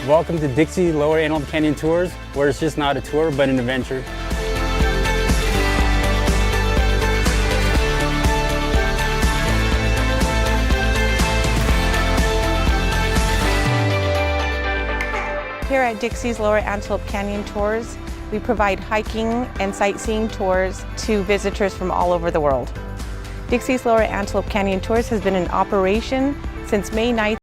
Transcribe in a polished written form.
Welcome to Dixie Lower Antelope Canyon Tours, where it's just not a tour, but an adventure. Here at Dixie's Lower Antelope Canyon Tours, we provide hiking and sightseeing tours to visitors from all over the world. Dixie's Lower Antelope Canyon Tours has been in operation since May 9th.